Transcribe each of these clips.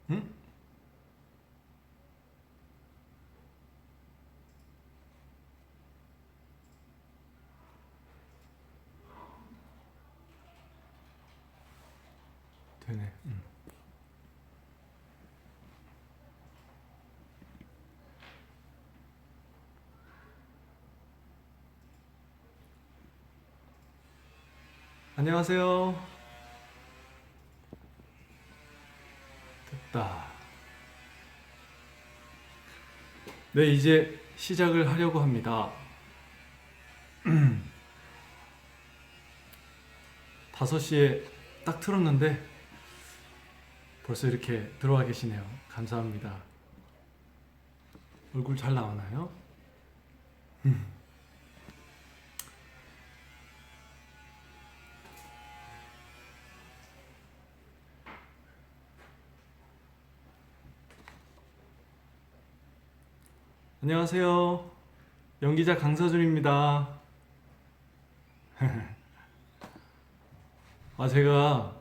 응? 되네. 안녕하세요. 됐다. 네, 이제 시작을 하려고 합니다. 5시에 딱 틀었는데 벌써 이렇게 들어와 계시네요. 감사합니다. 얼굴 잘 나오나요? 안녕하세요. 연기자 강서준입니다. 제가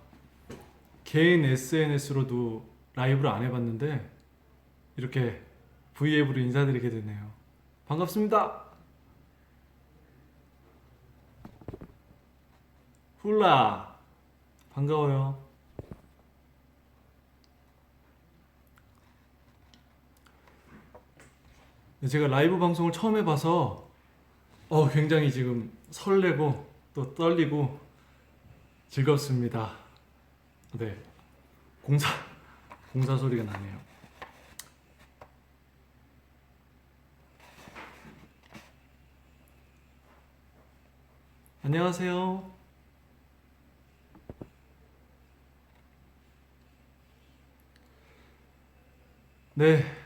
개인 SNS로도 라이브를 안 해봤는데 이렇게 V앱으로 인사드리게 되네요. 반갑습니다. 훌라 반가워요. 제가 라이브 방송을 처음 해봐서 굉장히 지금 설레고 또 떨리고 즐겁습니다. 네, 공사 공사 소리가 나네요. 안녕하세요. 네,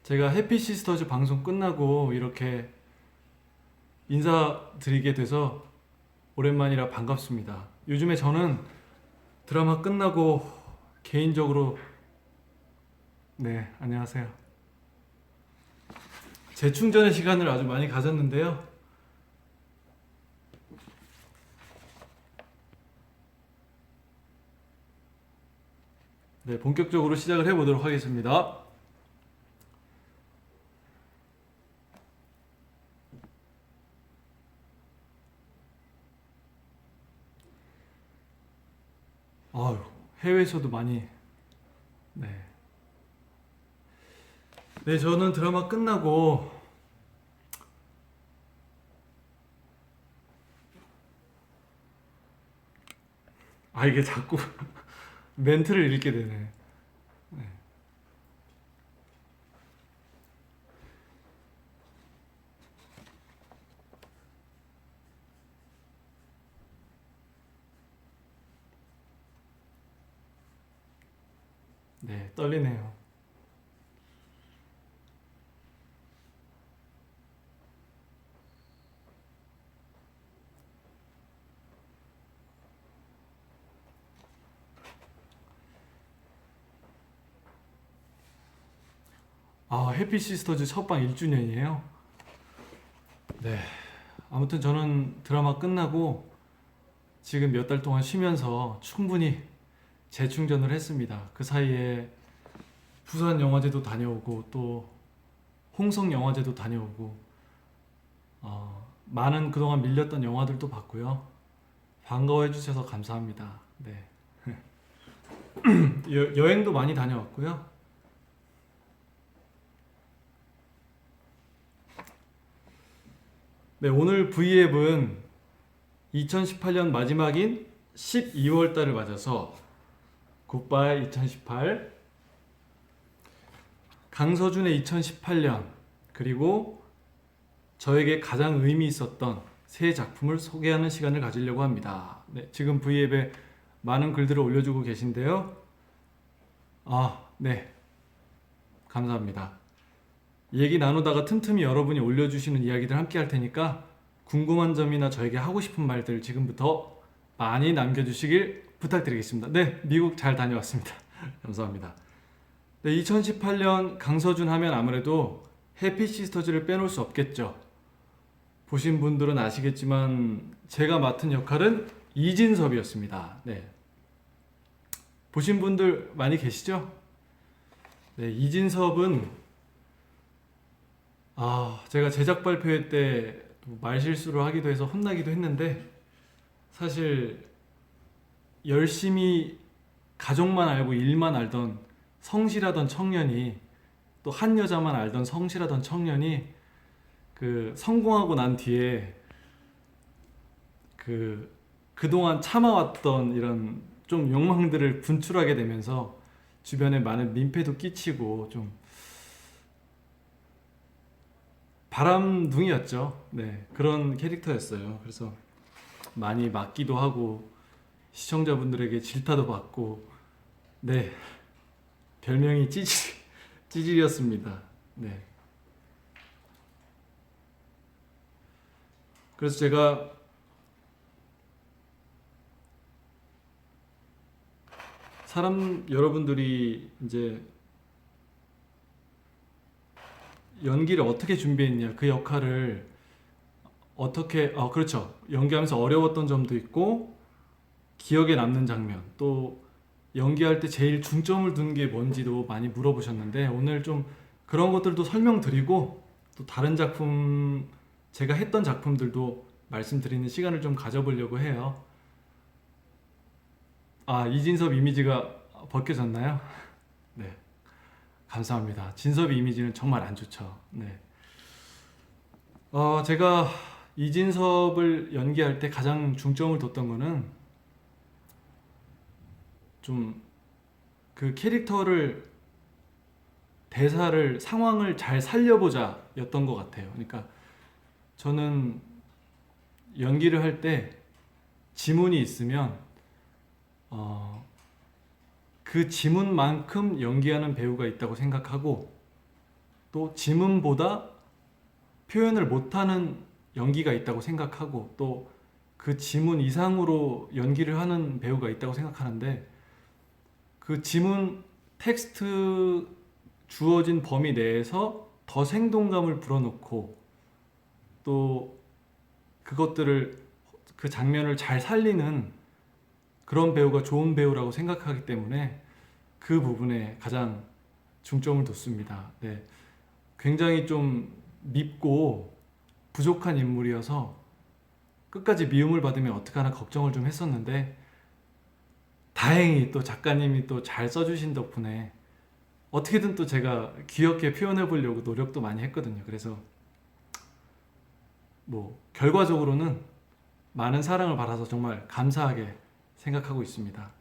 제가 해피시스터즈 방송 끝나고 이렇게 인사드리게 돼서 오랜만이라 반갑습니다. 요즘에 저는 드라마 끝나고 개인적으로 안녕하세요. 재충전의 시간을 아주 많이 가졌는데요. 네, 본격적으로 시작을 해보도록 하겠습니다. 아유, 해외에서도 많이 네. 네, 저는 드라마 끝나고 이게 자꾸 멘트를 읽게 되네. 네. 네, 떨리네요. 해피시스터즈 첫방 1주년이에요. 네. 아무튼 저는 드라마 끝나고 지금 몇 달 동안 쉬면서 충분히 재충전을 했습니다. 그 사이에 부산 영화제도 다녀오고 또 홍성 영화제도 다녀오고 많은 그동안 밀렸던 영화들도 봤고요. 반가워해 주셔서 감사합니다. 네. 여행도 많이 다녀왔고요. 네, 오늘 V앱은 2018년 마지막인 12월 달을 맞아서 굿바이 2018, 강서준의 2018년, 그리고 저에게 가장 의미 있었던 새 작품을 소개하는 시간을 가지려고 합니다. 네, 지금 V앱에 많은 글들을 올려주고 계신데요. 네. 감사합니다. 얘기 나누다가 틈틈이 여러분이 올려주시는 이야기들 함께 할 테니까 궁금한 점이나 저에게 하고 싶은 말들 지금부터 많이 남겨주시길 부탁드리겠습니다. 네, 미국 잘 다녀왔습니다. 감사합니다. 네, 2018년 강서준 하면 아무래도 해피시스터즈를 빼놓을 수 없겠죠. 보신 분들은 아시겠지만 제가 맡은 역할은 이진섭이었습니다. 네. 보신 분들 많이 계시죠? 네, 이진섭은 제가 제작 발표회 때 말실수를 하기도 해서 혼나기도 했는데 사실 열심히 가족만 알고 일만 알던 성실하던 청년이 또 한 여자만 알던 성실하던 청년이 그 성공하고 난 뒤에 그동안 참아왔던 이런 좀 욕망들을 분출하게 되면서 주변에 많은 민폐도 끼치고 좀 바람둥이였죠. 네, 그런 캐릭터였어요. 그래서 많이 맞기도 하고 시청자분들에게 질타도 받고 네, 별명이 찌질이었습니다. 네. 그래서 제가 여러분들이 이제 연기를 어떻게 준비했냐, 그 역할을 어떻게, 그렇죠. 연기하면서 어려웠던 점도 있고, 기억에 남는 장면, 또 연기할 때 제일 중점을 둔 게 뭔지도 많이 물어보셨는데, 오늘 좀 그런 것들도 설명드리고, 또 다른 작품, 제가 했던 작품들도 말씀드리는 시간을 좀 가져보려고 해요. 이진섭 이미지가 벗겨졌나요? 네. 감사합니다. 진섭이 이미지는 정말 안 좋죠. 네. 제가 이진섭을 연기할 때 가장 중점을 뒀던 거는 좀 그 캐릭터를 대사를 상황을 잘 살려보자 였던 것 같아요. 그러니까 저는 연기를 할 때 지문이 있으면 그 지문만큼 연기하는 배우가 있다고 생각하고 또 지문보다 표현을 못하는 연기가 있다고 생각하고 또 그 지문 이상으로 연기를 하는 배우가 있다고 생각하는데 그 지문 텍스트 주어진 범위 내에서 더 생동감을 불어넣고 또 그것들을 그 장면을 잘 살리는 그런 배우가 좋은 배우라고 생각하기 때문에 그 부분에 가장 중점을 뒀습니다. 네. 굉장히 좀 밉고 부족한 인물이어서 끝까지 미움을 받으면 어떡하나 걱정을 좀 했었는데 다행히 또 작가님이 또 잘 써주신 덕분에 어떻게든 또 제가 귀엽게 표현해 보려고 노력도 많이 했거든요. 그래서 뭐 결과적으로는 많은 사랑을 받아서 정말 감사하게 생각하고 있습니다.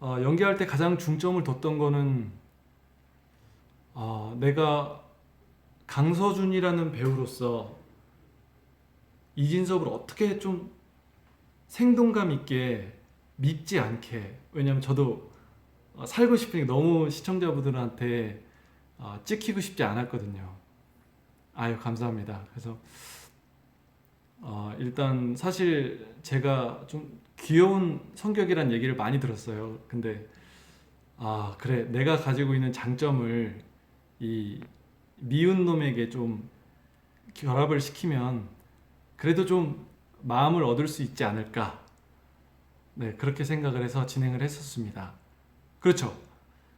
연기할 때 가장 중점을 뒀던 거는 내가 강서준이라는 배우로서 이진섭을 어떻게 좀 생동감 있게 밉지 않게, 왜냐면 저도 살고 싶으니까 너무 시청자분들한테 찍히고 싶지 않았거든요. 아유, 감사합니다. 그래서 일단 사실 제가 좀 귀여운 성격이란 얘기를 많이 들었어요. 근데 그래, 내가 가지고 있는 장점을 이 미운 놈에게 좀 결합을 시키면 그래도 좀 마음을 얻을 수 있지 않을까. 네, 그렇게 생각을 해서 진행을 했었습니다. 그렇죠.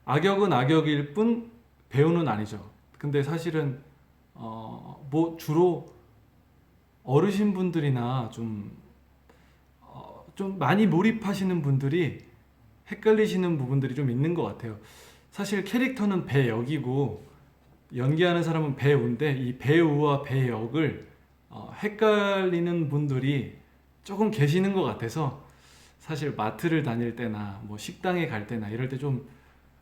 악역은 악역일 뿐 배우는 아니죠. 근데 사실은 뭐 주로 어르신분들이나 좀 많이 몰입하시는 분들이 헷갈리시는 부분들이 좀 있는 것 같아요. 사실 캐릭터는 배역이고 연기하는 사람은 배우인데 이 배우와 배역을 헷갈리는 분들이 조금 계시는 것 같아서 사실 마트를 다닐 때나 뭐 식당에 갈 때나 이럴 때 좀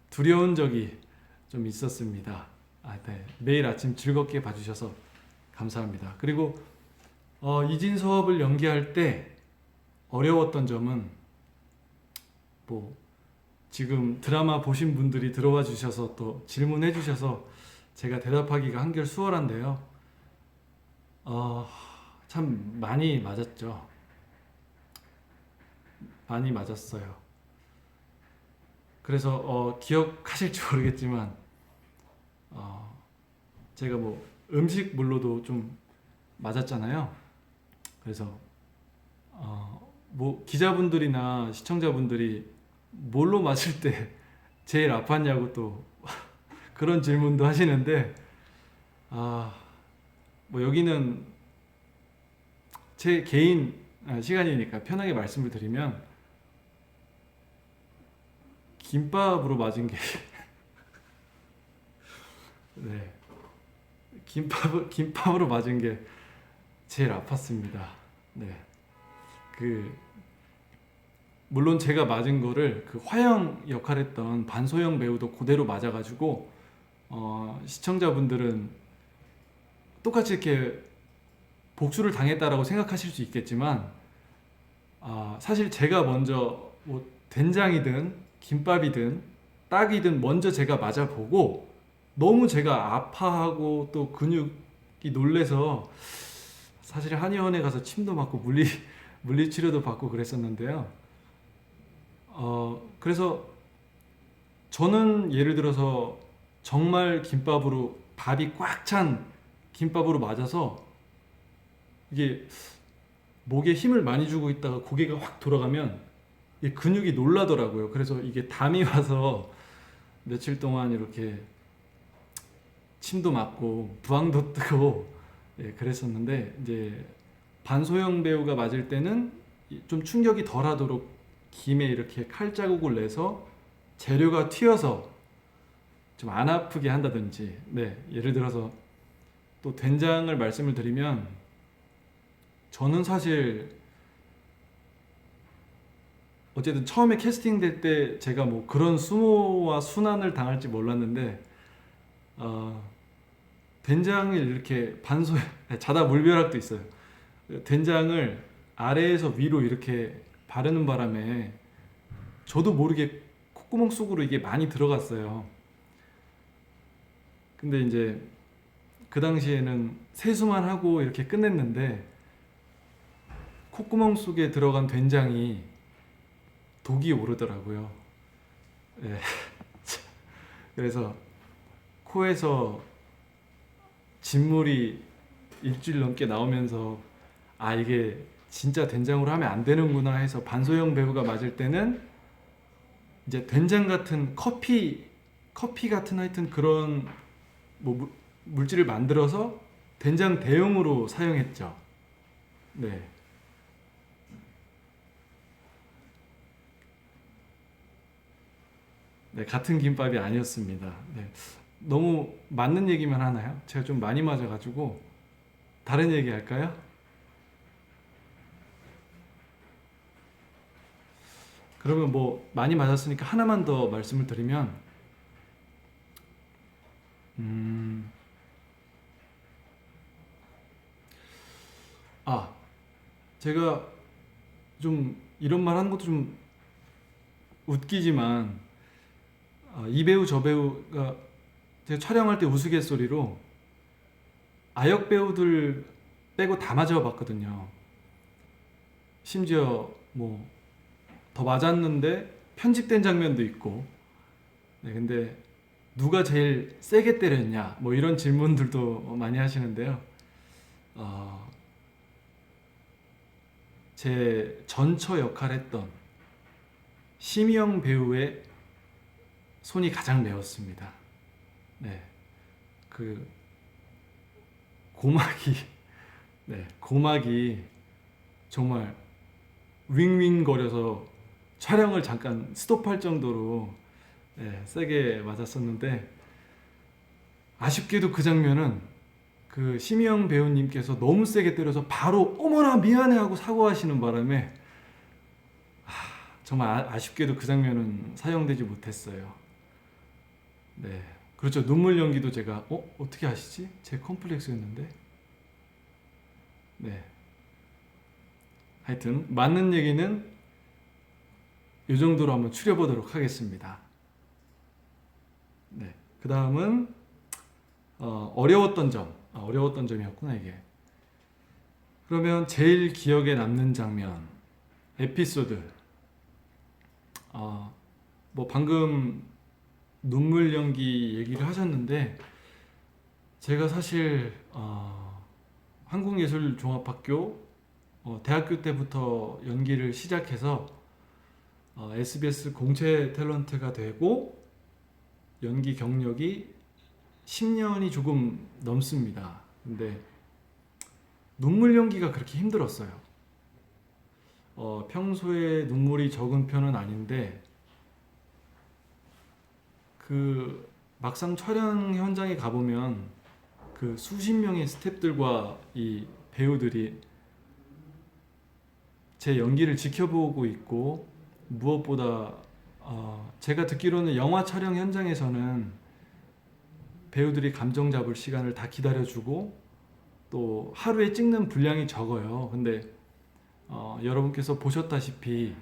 두려운 적이 좀 있었습니다. 네. 매일 아침 즐겁게 봐주셔서 감사합니다. 그리고 이진섭을 연기할 때 어려웠던 점은 뭐 지금 드라마 보신 분들이 들어와 주셔서 또 질문해 주셔서 제가 대답하기가 한결 수월한데요. 참 많이 맞았죠. 많이 맞았어요. 그래서 기억하실지 모르겠지만 제가 뭐 음식물로도 좀 맞았잖아요. 그래서 뭐 기자분들이나 시청자분들이 뭘로 맞을 때 제일 아팠냐고 또 그런 질문도 하시는데, 아, 뭐 여기는 제 개인 시간이니까 편하게 말씀을 드리면, 김밥으로 맞은 게 네, 김밥으로 맞은 게 제일 아팠습니다. 네, 그 물론 제가 맞은 거를 그 화형 역할했던 반소영 배우도 그대로 맞아가지고 시청자분들은 똑같이 이렇게 복수를 당했다라고 생각하실 수 있겠지만, 사실 제가 먼저 뭐 된장이든 김밥이든 딱이든 먼저 제가 맞아보고 너무 제가 아파하고 또 근육이 놀래서 사실 한의원에 가서 침도 맞고 물리치료도 받고 그랬었는데요. 그래서 저는 예를 들어서 정말 김밥으로 밥이 꽉 찬 김밥으로 맞아서 이게 목에 힘을 많이 주고 있다가 고개가 확 돌아가면 이 근육이 놀라더라고요. 그래서 이게 담이 와서 며칠 동안 이렇게 침도 맞고 부항도 뜨고 그랬었는데, 이제 반소영 배우가 맞을 때는 좀 충격이 덜하도록 김에 이렇게 칼 자국을 내서 재료가 튀어서 좀 안 아프게 한다든지, 예를 들어서 또 된장을 말씀을 드리면, 저는 사실 어쨌든 처음에 캐스팅 될 때 제가 뭐 그런 수모와 순환을 당할지 몰랐는데, 된장을 이렇게 자다 물벼락도 있어요. 된장을 아래에서 위로 이렇게 바르는 바람에 저도 모르게 콧구멍 속으로 이게 많이 들어갔어요. 근데 이제 그 당시에는 세수만 하고 이렇게 끝냈는데, 콧구멍 속에 들어간 된장이 독이 오르더라고요. 예. 그래서 코에서 진물이 일주일 넘게 나오면서, 이게 진짜 된장으로 하면 안 되는구나 해서 반소영 배우가 맞을 때는 이제 된장 같은 커피 같은 하여튼 그런 뭐 물질을 만들어서 된장 대용으로 사용했죠. 네. 네, 같은 김밥이 아니었습니다. 네. 너무 맞는 얘기만 하나요? 제가 좀 많이 맞아가지고 다른 얘기 할까요? 그러면 뭐 많이 맞았으니까 하나만 더 말씀을 드리면, 음, 아, 제가 좀 이런 말 하는 것도 좀 웃기지만, 이 배우 저 배우가 제가 촬영할 때 우스갯소리로 아역 배우들 빼고 다 맞아봤거든요. 심지어 뭐 더 맞았는데 편집된 장면도 있고. 네, 근데 누가 제일 세게 때렸냐 뭐 이런 질문들도 많이 하시는데요. 어, 제 전처 역할했던 심희영 배우의 손이 가장 매웠습니다. 네, 그 고막이 고막이 정말 윙윙거려서 촬영을 잠깐 스톱할 정도로 세게 맞았었는데, 아쉽게도 그 장면은 그 심희영 배우님께서 너무 세게 때려서 바로 어머나 미안해 하고 사과하시는 바람에 정말 아쉽게도 그 장면은 사용되지 못했어요. 네, 그렇죠. 눈물 연기도 제가 어떻게 아시지? 제 컴플렉스였는데. 네, 하여튼 맞는 얘기는 이 정도로 한번 추려보도록 하겠습니다. 네, 그 다음은 어려웠던 점이었구나 이게. 그러면 제일 기억에 남는 장면, 에피소드. 뭐 방금 눈물 연기 얘기를 하셨는데, 제가 사실 한국예술종합학교 대학교 때부터 연기를 시작해서 SBS 공채 탤런트가 되고 연기 경력이 10년이 조금 넘습니다. 근데 눈물 연기가 그렇게 힘들었어요. 평소에 눈물이 적은 편은 아닌데 그 막상 촬영 현장에 가보면 그 수십 명의 스태프들과 이 배우들이 제 연기를 지켜보고 있고, 무엇보다 제가 듣기로는 영화 촬영 현장에서는 배우들이 감정 잡을 시간을 다 기다려주고 또 하루에 찍는 분량이 적어요. 근데 여러분께서 보셨다시피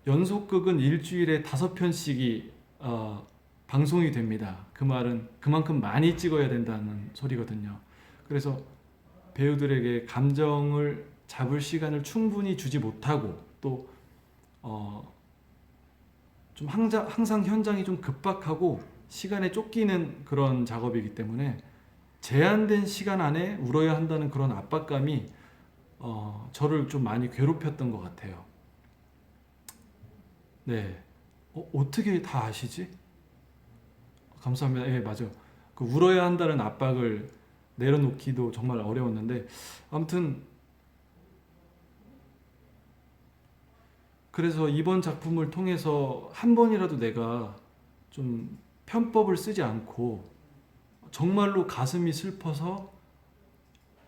연속극은 일주일에 5편씩이 방송이 됩니다. 그 말은 그만큼 많이 찍어야 된다는 소리거든요. 그래서 배우들에게 감정을 잡을 시간을 충분히 주지 못하고 또 좀 항상 현장이 좀 급박하고 시간에 쫓기는 그런 작업이기 때문에 제한된 시간 안에 울어야 한다는 그런 압박감이 저를 좀 많이 괴롭혔던 것 같아요. 네. 어떻게 다 아시지? 감사합니다. 예, 맞아요. 그 울어야 한다는 압박을 내려놓기도 정말 어려웠는데, 아무튼 그래서 이번 작품을 통해서 한 번이라도 내가 좀 편법을 쓰지 않고 정말로 가슴이 슬퍼서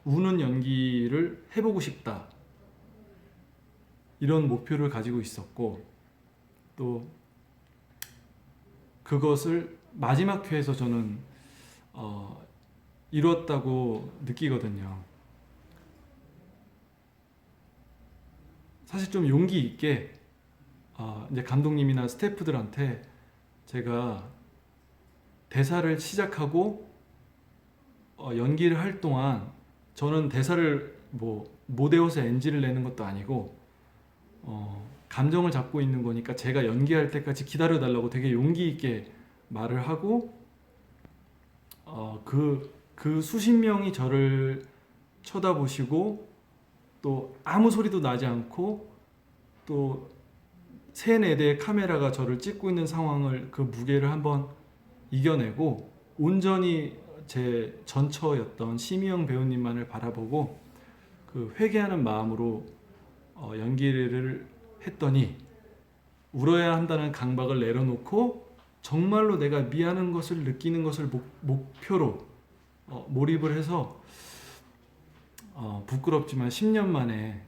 우는 연기를 해보고 싶다, 이런 목표를 가지고 있었고, 또 그것을 마지막 회에서 저는 이뤘다고 느끼거든요. 사실 좀 용기 있게 이제 감독님이나 스태프들한테 제가 대사를 시작하고 연기를 할 동안, 저는 대사를 못 외워서 NG를 내는 것도 아니고 감정을 잡고 있는 거니까 제가 연기할 때까지 기다려 달라고 되게 용기 있게 말을 하고, 그 수십 명이 저를 쳐다보시고 또 아무 소리도 나지 않고 또 3-4대의 카메라가 저를 찍고 있는 상황을, 그 무게를 한번 이겨내고 온전히 제 전처였던 심희영 배우님만을 바라보고 그 회개하는 마음으로 연기를 했더니, 울어야 한다는 강박을 내려놓고 정말로 내가 미안한 것을 느끼는 것을 목표로 몰입을 해서 부끄럽지만 10년 만에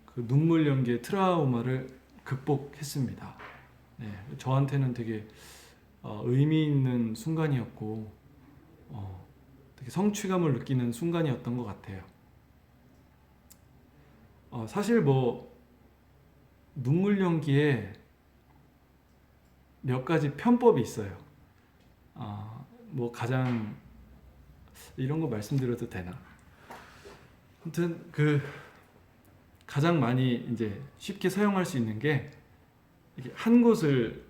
그 눈물 연기의 트라우마를 극복했습니다. 네, 저한테는 되게 의미 있는 순간이었고 되게 성취감을 느끼는 순간이었던 것 같아요. 사실 눈물 연기에 몇 가지 편법이 있어요. 가장 이런 거 말씀드려도 되나? 아무튼 가장 많이 이제 쉽게 사용할 수 있는 게, 이렇게 한 곳을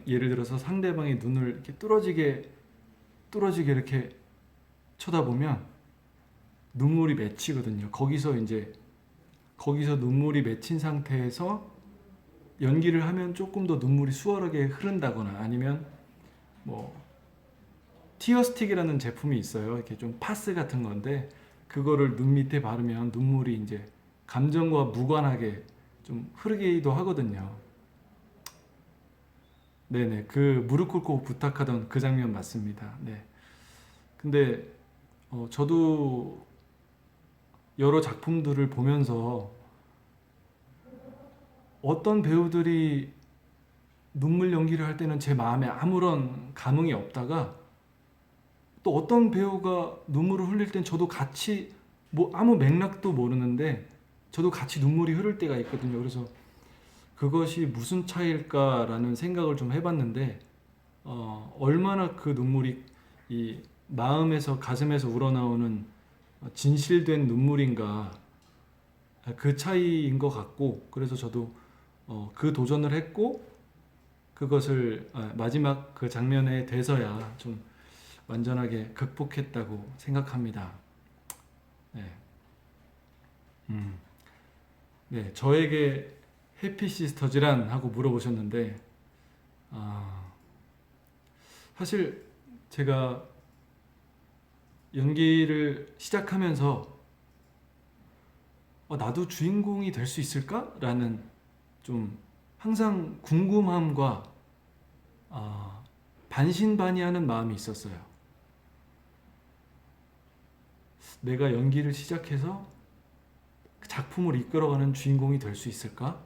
예를 들어서 상대방의 눈을 이렇게 뚫어지게 이렇게 쳐다보면 눈물이 맺히거든요. 거기서 눈물이 맺힌 상태에서 연기를 하면 조금 더 눈물이 수월하게 흐른다거나, 아니면 티어스틱이라는 제품이 있어요. 이렇게 좀 파스 같은 건데 그거를 눈 밑에 바르면 눈물이 이제 감정과 무관하게 좀 흐르기도 하거든요. 네네, 그 무릎 꿇고 부탁하던 그 장면 맞습니다. 네. 근데 저도 여러 작품들을 보면서 어떤 배우들이 눈물 연기를 할 때는 제 마음에 아무런 감흥이 없다가, 또 어떤 배우가 눈물을 흘릴 땐 저도 같이 아무 맥락도 모르는데 저도 같이 눈물이 흐를 때가 있거든요. 그래서 그것이 무슨 차이일까라는 생각을 좀 해봤는데, 얼마나 그 눈물이 이 마음에서, 가슴에서 우러나오는 진실된 눈물인가, 그 차이인 것 같고, 그래서 저도 그 도전을 했고, 그것을 마지막 그 장면에 돼서야 좀 완전하게 극복했다고 생각합니다. 네. 네, 저에게 해피 시스터즈란 하고 물어보셨는데, 사실 제가 연기를 시작하면서 나도 주인공이 될 수 있을까? 라는 좀 항상 궁금함과 반신반의하는 마음이 있었어요. 내가 연기를 시작해서 작품을 이끌어가는 주인공이 될 수 있을까?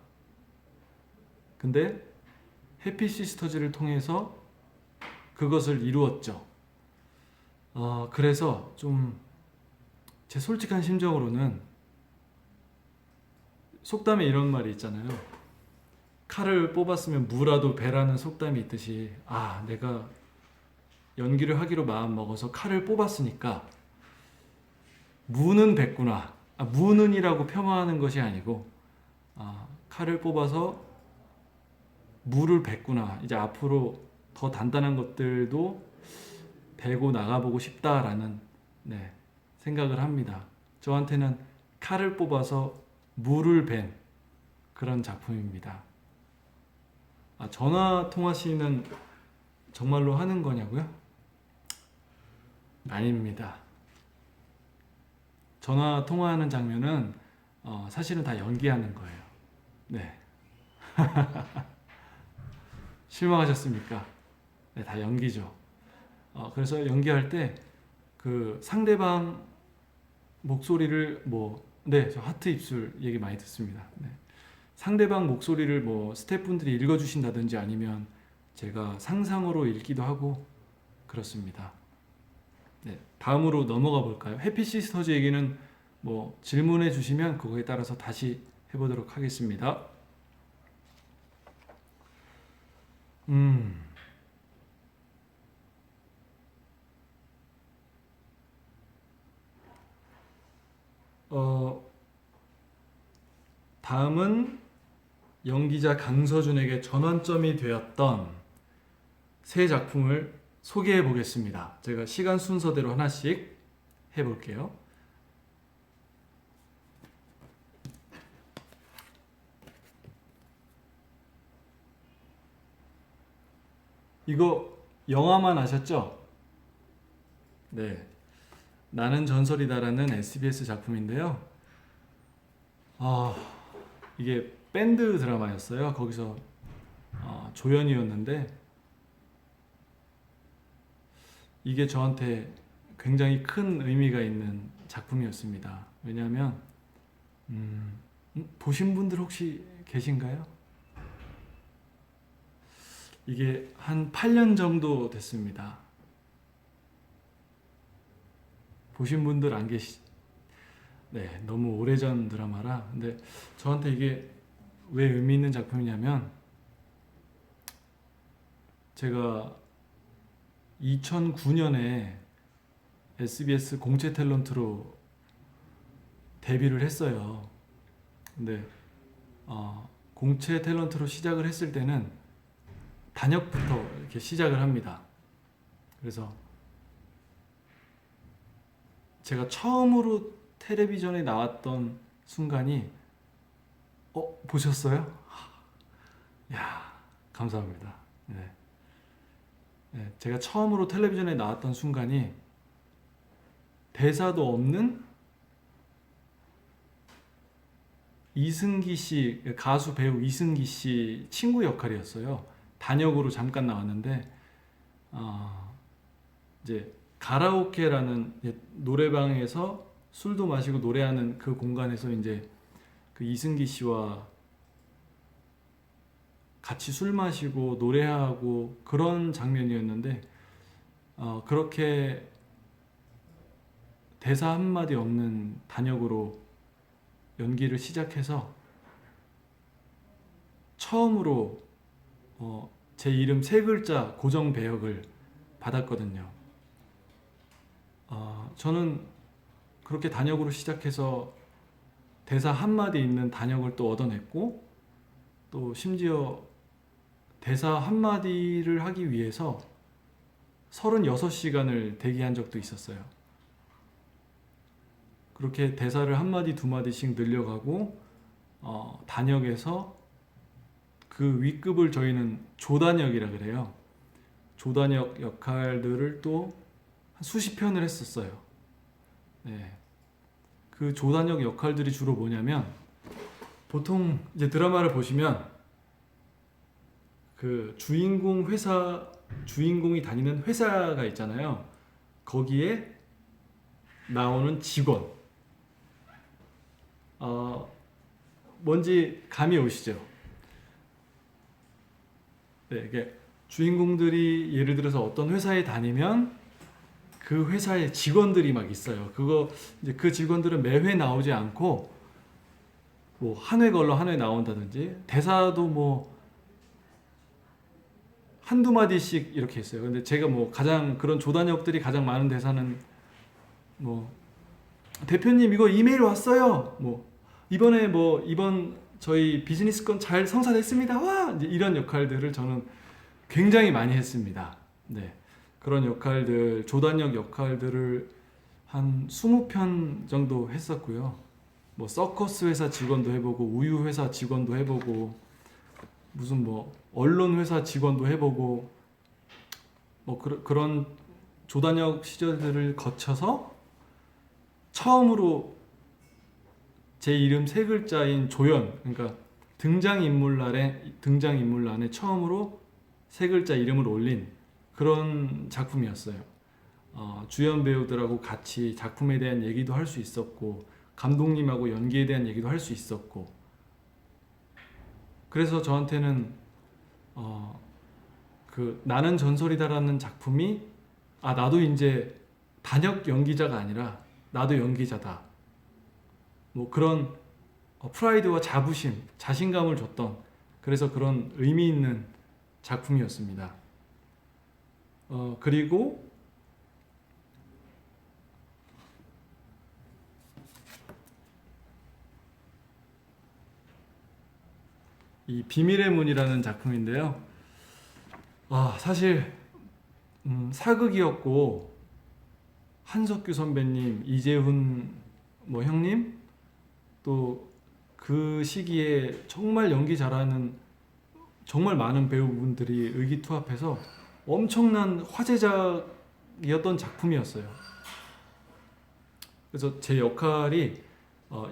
근데 해피 시스터즈를 통해서 그것을 이루었죠. 그래서 좀 제 솔직한 심정으로는 속담에 이런 말이 있잖아요. 칼을 뽑았으면 무라도 배라는 속담이 있듯이 내가 연기를 하기로 마음먹어서 칼을 뽑았으니까 무는 뱉구나. 무는이라고 폄하하는 것이 아니고 칼을 뽑아서 무를 뱉구나. 이제 앞으로 더 단단한 것들도 배고 나가보고 싶다라는 생각을 합니다. 저한테는 칼을 뽑아서 무를 벤 그런 작품입니다. 전화 통화 시는 정말로 하는 거냐고요? 아닙니다. 전화 통화하는 장면은 사실은 다 연기하는 거예요. 네. 실망하셨습니까? 네, 다 연기죠. 그래서 연기할 때 그 상대방 목소리를 저 하트 입술 얘기 많이 듣습니다. 네. 상대방 목소리를 스태프분들이 읽어주신다든지 아니면 제가 상상으로 읽기도 하고 그렇습니다. 네, 다음으로 넘어가 볼까요? 해피 시스터즈 얘기는 질문해 주시면 그거에 따라서 다시 해보도록 하겠습니다. 다음은 연기자 강서준에게 전환점이 되었던 세 작품을 소개해 보겠습니다. 제가 시간 순서대로 하나씩 해볼게요. 이거 영화만 아셨죠? 네. 나는 전설이다라는 SBS 작품인데요. 이게 밴드 드라마였어요. 거기서 조연이었는데 이게 저한테 굉장히 큰 의미가 있는 작품이었습니다. 왜냐하면 보신 분들 혹시 계신가요? 이게 한 8년 정도 됐습니다. 보신 분들 안 계시... 네, 너무 오래전 드라마라. 근데 저한테 이게 왜 의미 있는 작품이냐면 제가 2009년에 SBS 공채 탤런트로 데뷔를 했어요. 근데 공채 탤런트로 시작을 했을 때는 단역부터 이렇게 시작을 합니다. 그래서 제가 처음으로 텔레비전에 나왔던 순간이 보셨어요? 야, 감사합니다. 네. 네, 제가 처음으로 텔레비전에 나왔던 순간이 대사도 없는 이승기 씨, 가수 배우 이승기 씨 친구 역할이었어요. 단역으로 잠깐 나왔는데 이제 가라오케라는 노래방에서 술도 마시고 노래하는 그 공간에서 이제 그 이승기 씨와 같이 술 마시고 노래하고 그런 장면이었는데 그렇게 대사 한마디 없는 단역으로 연기를 시작해서 처음으로 제 이름 세 글자 고정 배역을 받았거든요. 저는 그렇게 단역으로 시작해서 대사 한마디 있는 단역을 또 얻어냈고 또 심지어 대사 한마디를 하기 위해서 36시간을 대기한 적도 있었어요. 그렇게 대사를 한마디 두 마디씩 늘려가고 단역에서 그 윗급을 저희는 조단역이라 그래요. 조단역 역할들을 또 한 수십 편을 했었어요. 네. 그 조단역 역할들이 주로 뭐냐면, 보통 이제 드라마를 보시면 그 주인공이 다니는 회사가 있잖아요. 거기에 나오는 직원, 뭔지 감이 오시죠? 네, 이게 주인공들이 예를 들어서 어떤 회사에 다니면 그 회사에 직원들이 막 있어요. 이제 그 직원들은 매회 나오지 않고 뭐 한 회 걸러 한 회 나온다든지, 대사도 뭐 한두 마디씩 이렇게 했어요. 근데 제가 뭐 가장 그런 조단역들이 가장 많은 대사는 뭐, 대표님 이거 이메일 왔어요. 뭐 이번 저희 비즈니스 건 잘 성사됐습니다. 와! 이제 이런 역할들을 저는 굉장히 많이 했습니다. 네. 그런 역할들, 조단역 역할들을 한 20편 정도 했었고요. 뭐 서커스 회사 직원도 해보고, 우유 회사 직원도 해보고, 무슨 뭐 언론 회사 직원도 해보고, 뭐 그런 조단역 시절들을 거쳐서 처음으로 제 이름 세 글자인 조연, 그러니까 등장인물란에 처음으로 세 글자 이름을 올린 그런 작품이었어요. 주연 배우들하고 같이 작품에 대한 얘기도 할 수 있었고, 감독님하고 연기에 대한 얘기도 할 수 있었고, 그래서 저한테는 그 나는 전설이다라는 작품이, 나도 이제 단역 연기자가 아니라 나도 연기자다, 뭐 그런 프라이드와 자부심, 자신감을 줬던, 그래서 그런 의미 있는 작품이었습니다. 그리고 이 비밀의 문이라는 작품인데요. 사실 사극이었고, 한석규 선배님, 이재훈 뭐 형님, 또 그 시기에 정말 연기 잘하는 정말 많은 배우분들이 의기투합해서 엄청난 화제작이었던 작품이었어요. 그래서 제 역할이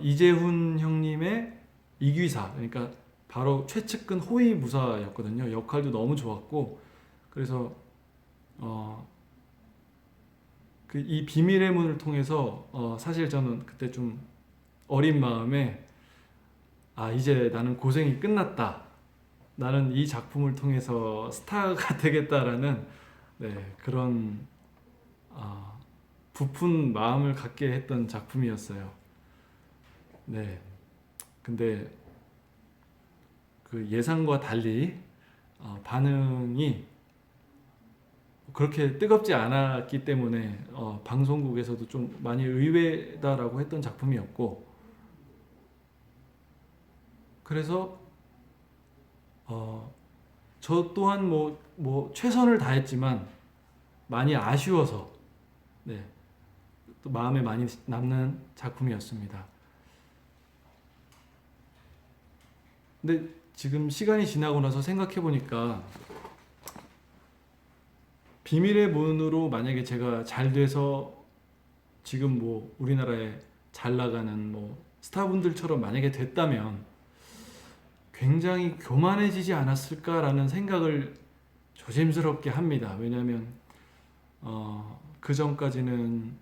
이재훈 형님의 이귀사, 그러니까 바로 최측근 호위무사였거든요. 역할도 너무 좋았고, 그래서 이 비밀의 문을 통해서 사실 저는 그때 좀 어린 마음에, 이제 나는 고생이 끝났다, 나는 이 작품을 통해서 스타가 되겠다라는, 네, 그런 부푼 마음을 갖게 했던 작품이었어요. 네, 근데 그 예상과 달리 반응이 그렇게 뜨겁지 않았기 때문에 방송국에서도 좀 많이 의외다라고 했던 작품이었고, 그래서 저 또한 뭐 최선을 다했지만 많이 아쉬워서, 네, 또 마음에 많이 남는 작품이었습니다. 근데 지금 시간이 지나고 나서 생각해 보니까, 비밀의 문으로 만약에 제가 잘 돼서 지금 뭐 우리나라에 잘 나가는 뭐 스타분들처럼 만약에 됐다면 굉장히 교만해지지 않았을까라는 생각을 조심스럽게 합니다. 왜냐하면 그 전까지는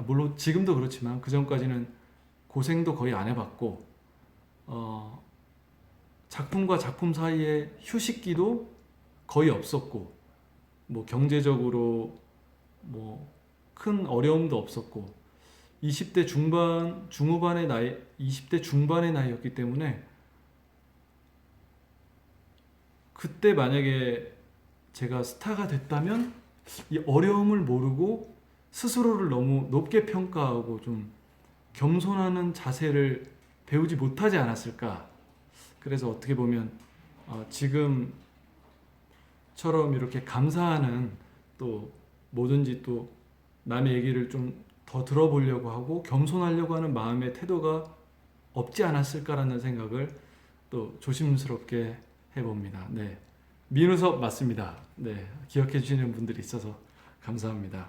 물론 지금도 그렇지만 그 전까지는 고생도 거의 안 해봤고, 작품과 작품 사이에 휴식기도 거의 없었고, 뭐 경제적으로 뭐 큰 어려움도 없었고, 20대 중반의 나이였기 때문에, 그때 만약에 제가 스타가 됐다면 이 어려움을 모르고 스스로를 너무 높게 평가하고 좀 겸손하는 자세를 배우지 못하지 않았을까. 그래서 어떻게 보면 지금처럼 이렇게 감사하는, 또 뭐든지 또 남의 얘기를 좀 더 들어보려고 하고 겸손하려고 하는 마음의 태도가 없지 않았을까라는 생각을 또 조심스럽게 해봅니다. 네, 민우섭 맞습니다. 네, 기억해 주시는 분들이 있어서 감사합니다.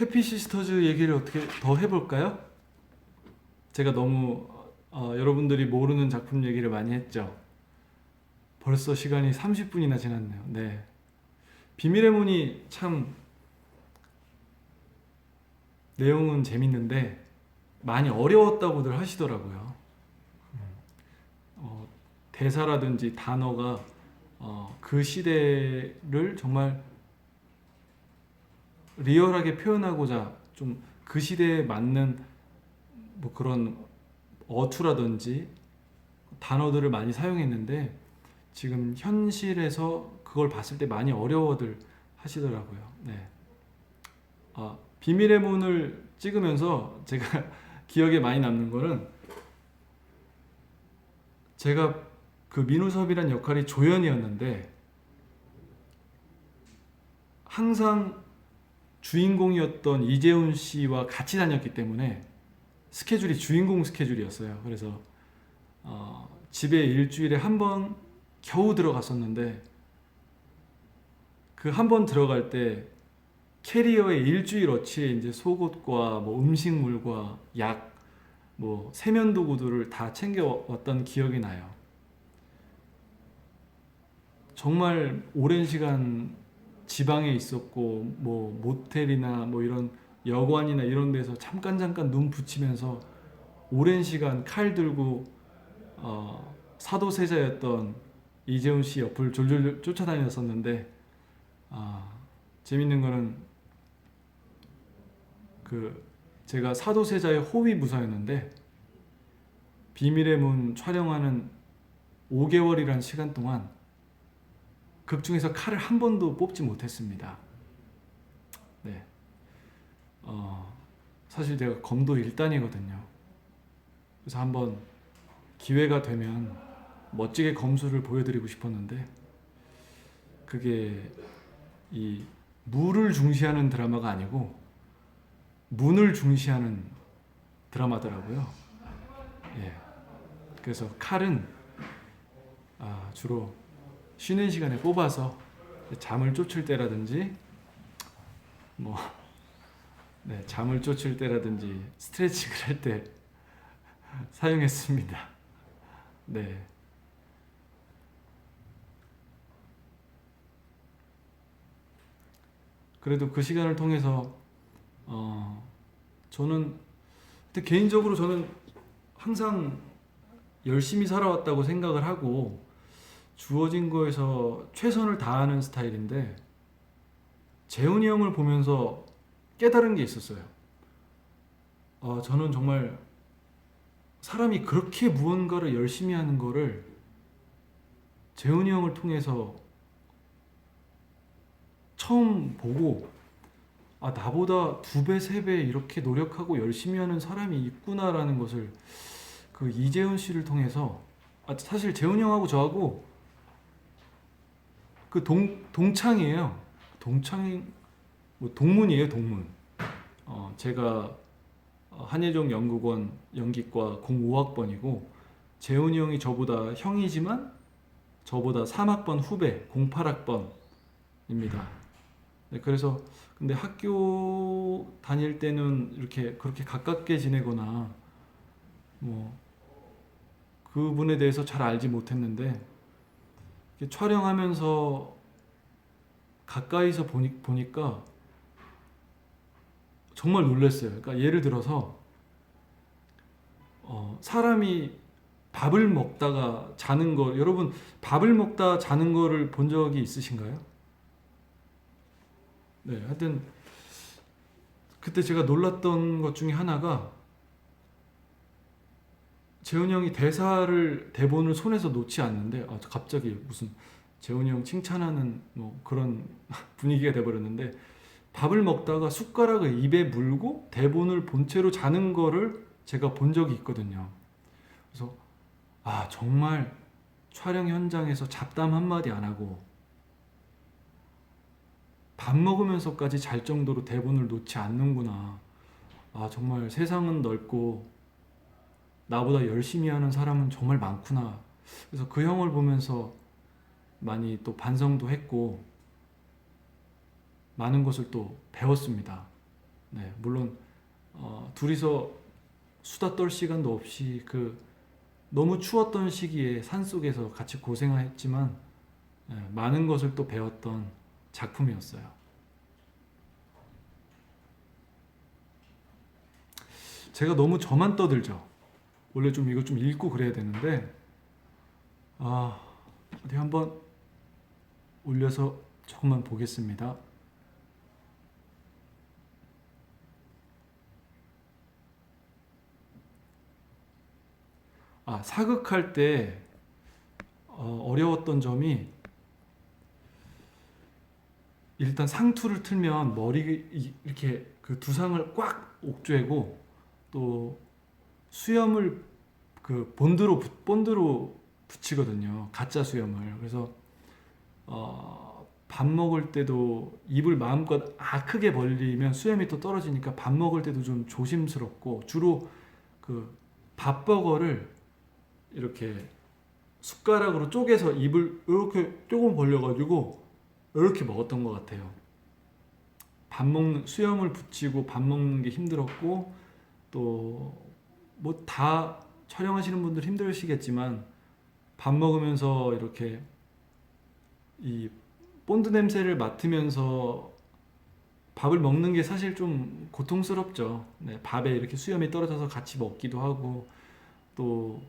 해피시스터즈 얘기를 어떻게 더 해볼까요? 제가 너무 여러분들이 모르는 작품 얘기를 많이 했죠. 벌써 시간이 30분이나 지났네요. 네, 비밀의 문이 참 내용은 재밌는데 많이 어려웠다고들 하시더라고요. 대사라든지 단어가 그 시대를 정말 리얼하게 표현하고자 좀 그 시대에 맞는 뭐 그런 어투라든지 단어들을 많이 사용했는데 지금 현실에서 그걸 봤을 때 많이 어려워들 하시더라고요. 네. 비밀의 문을 찍으면서 제가 기억에 많이 남는 거는 제가 그 민우섭이란 역할이 조연이었는데 항상 주인공이었던 이재훈 씨와 같이 다녔기 때문에 스케줄이 주인공 스케줄이었어요. 그래서 집에 일주일에 한 번 겨우 들어갔었는데 그 한 번 들어갈 때 캐리어에 일주일 어치의 이제 속옷과 뭐 음식물과 약, 뭐 세면도구들을 다 챙겨왔던 기억이 나요. 정말 오랜 시간 지방에 있었고 뭐 모텔이나 뭐 이런 여관이나 이런 데서 잠깐 눈 붙이면서 오랜 시간 칼 들고 사도세자였던 이재훈 씨 옆을 졸졸 쫓아다녔었는데 재밌는 거는 그 제가 사도세자의 호위 부사였는데 비밀의 문 촬영하는 5개월이라는 시간 동안 극 중에서 칼을 한 번도 뽑지 못했습니다. 네. 사실 제가 검도 1단이거든요. 그래서 한번 기회가 되면 멋지게 검수를 보여드리고 싶었는데 그게 이 무를 중시하는 드라마가 아니고 문을 중시하는 드라마더라고요. 예. 그래서 칼은 주로 쉬는 시간에 뽑아서 잠을 쫓을 때라든지 잠을 쫓을 때라든지 스트레칭을 할 때 사용했습니다. 네. 그래도 그 시간을 통해서 저는 근데 개인적으로 저는 항상 열심히 살아왔다고 생각을 하고 주어진 거에서 최선을 다하는 스타일인데 재훈이 형을 보면서 깨달은 게 있었어요. 저는 정말 사람이 그렇게 무언가를 열심히 하는 거를 재훈이 형을 통해서 처음 보고 나보다 2배, 3배 이렇게 노력하고 열심히 하는 사람이 있구나라는 것을 그 이재훈 씨를 통해서 사실 재훈이 형하고 저하고 그 동창이에요. 동창이 뭐 동문이에요, 동문. 제가 한예종 연극원 연기과 05학번이고 재훈이 형이 저보다 형이지만 저보다 3학번 후배 08학번입니다. 네, 그래서 근데 학교 다닐 때는 이렇게 그렇게 가깝게 지내거나 뭐 그분에 대해서 잘 알지 못했는데 촬영하면서 가까이서 보니까 정말 놀랐어요. 그러니까 예를 들어서 사람이 밥을 먹다가 자는 거, 여러분 밥을 먹다 자는 거를 본 적이 있으신가요? 네, 하여튼 그때 제가 놀랐던 것 중에 하나가 재훈이 형이 대본을 손에서 놓지 않는데 갑자기 무슨 재훈이 형 칭찬하는 뭐 그런 분위기가 돼버렸는데 밥을 먹다가 숟가락을 입에 물고 대본을 본체로 자는 거를 제가 본 적이 있거든요. 그래서 정말 촬영 현장에서 잡담 한마디 안 하고 밥 먹으면서까지 잘 정도로 대본을 놓지 않는구나. 정말 세상은 넓고 나보다 열심히 하는 사람은 정말 많구나. 그래서 그 형을 보면서 많이 또 반성도 했고 많은 것을 또 배웠습니다. 네, 물론 둘이서 수다 떨 시간도 없이 너무 추웠던 시기에 산속에서 같이 고생했지만 많은 것을 또 배웠던 작품이었어요. 제가 너무 저만 떠들죠. 원래 좀 이거 좀 읽고 그래야 되는데 어디 한번 올려서 조금만 보겠습니다. 사극할 때 어려웠던 점이 일단 상투를 틀면 머리 이렇게 그 두상을 꽉 옥죄고 또 수염을 본드로 붙이거든요. 가짜 수염을. 그래서 밥 먹을 때도 입을 마음껏 크게 벌리면 수염이 또 떨어지니까 밥 먹을 때도 좀 조심스럽고 주로 그 밥버거를 이렇게 숟가락으로 쪼개서 입을 이렇게 조금 벌려가지고 이렇게 먹었던 것 같아요. 수염을 붙이고 밥 먹는 게 힘들었고 또 뭐 다 촬영하시는 분들 힘드시겠지만 밥 먹으면서 이렇게 이 본드 냄새를 맡으면서 밥을 먹는 게 사실 좀 고통스럽죠. 네, 밥에 이렇게 수염이 떨어져서 같이 먹기도 하고 또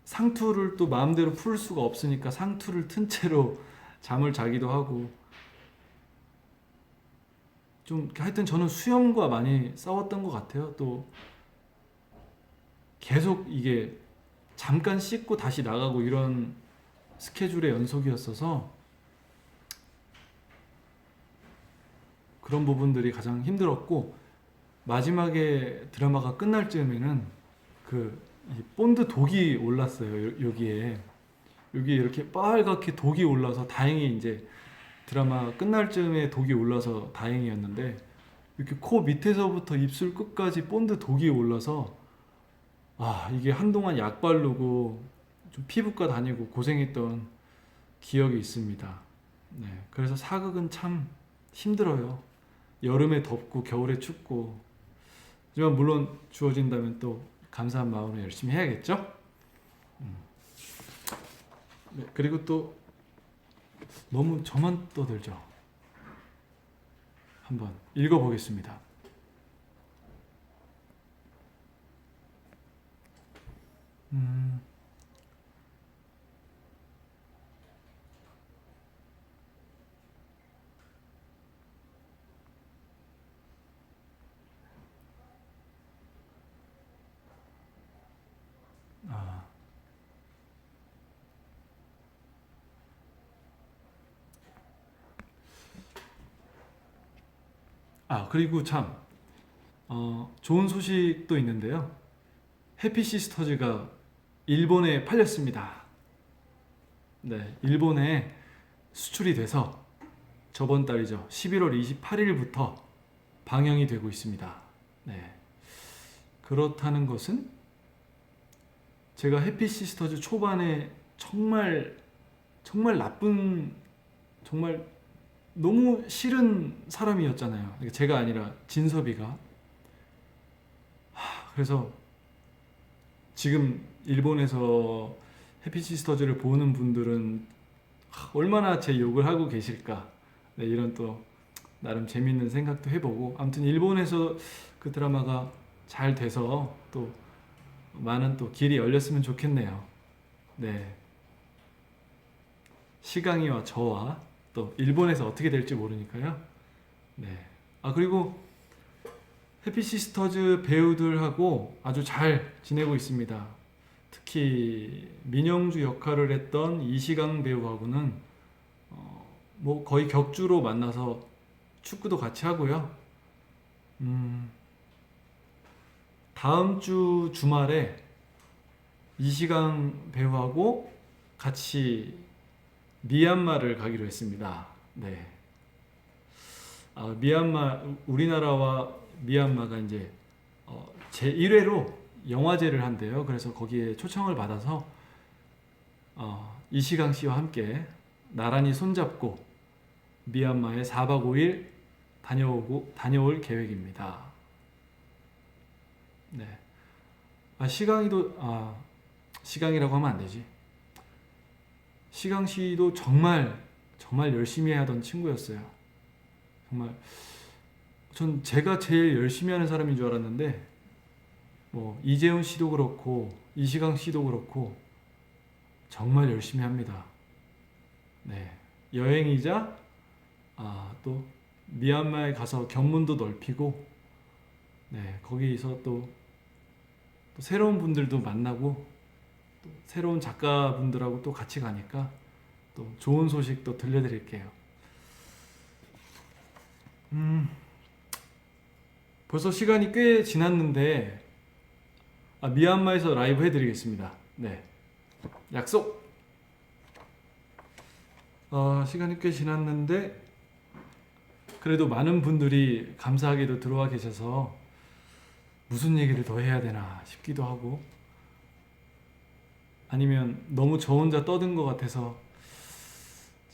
상투를 또 마음대로 풀 수가 없으니까 상투를 튼 채로 잠을 자기도 하고 좀 하여튼 저는 수염과 많이 싸웠던 것 같아요. 또 계속 이게 잠깐 씻고 다시 나가고 이런 스케줄의 연속이었어서 그런 부분들이 가장 힘들었고 마지막에 드라마가 끝날 즈음에는 이 본드 독이 올랐어요. 여기에 이렇게 빨갛게 독이 올라서 다행히 이제 드라마 끝날 즈음에 독이 올라서 다행이었는데 이렇게 코 밑에서부터 입술 끝까지 본드 독이 올라서 이게 한동안 약 바르고 좀 피부과 다니고 고생했던 기억이 있습니다. 네, 그래서 사극은 참 힘들어요. 여름에 덥고 겨울에 춥고 하지만 물론 주어진다면 또 감사한 마음으로 열심히 해야겠죠? 네, 그리고 또 너무 저만 떠들죠. 한번 읽어보겠습니다. 그리고 참 좋은 소식도 있는데요. 해피시스터즈가 일본에 팔렸습니다. 네, 일본에 수출이 돼서 저번 달이죠. 11월 28일부터 방영이 되고 있습니다. 네, 그렇다는 것은 제가 해피시스터즈 초반에 정말 나쁜 정말 너무 싫은 사람이었잖아요. 제가 아니라 진섭이가. 그래서 지금 일본에서 해피시스터즈를 보는 분들은 얼마나 제 욕을 하고 계실까. 네, 이런 또 나름 재밌는 생각도 해보고 아무튼 일본에서 그 드라마가 잘 돼서 또 많은 또 길이 열렸으면 좋겠네요. 네, 시강이와 저와 또 일본에서 어떻게 될지 모르니까요. 네. 그리고 해피시스터즈 배우들하고 아주 잘 지내고 있습니다. 특히 민영주 역할을 했던 이시강 배우하고는 뭐 거의 격주로 만나서 축구도 같이 하고요. 다음 주 주말에 이시강 배우하고 같이 미얀마를 가기로 했습니다. 네. 미얀마, 우리나라와 미얀마가 이제 제 1회로 영화제를 한대요. 그래서 거기에 초청을 받아서 이시강 씨와 함께 나란히 손잡고 미얀마에 4박 5일 다녀올 계획입니다. 네. 시강이라고 하면 안 되지. 시강 씨도 정말 열심히 하던 친구였어요. 정말 전 제가 제일 열심히 하는 사람인 줄 알았는데 뭐 이재훈 씨도 그렇고 이시강 씨도 그렇고 정말 열심히 합니다. 네. 여행이자 또 미얀마에 가서 견문도 넓히고 네, 거기서 또 새로운 분들도 만나고 또 새로운 작가분들하고 또 같이 가니까 또 좋은 소식도 들려드릴게요. 벌써 시간이 꽤 지났는데 미얀마에서 라이브 해드리겠습니다. 네, 약속. 시간이 꽤 지났는데 그래도 많은 분들이 감사하게도 들어와 계셔서 무슨 얘기를 더 해야 되나 싶기도 하고 아니면 너무 저 혼자 떠든 것 같아서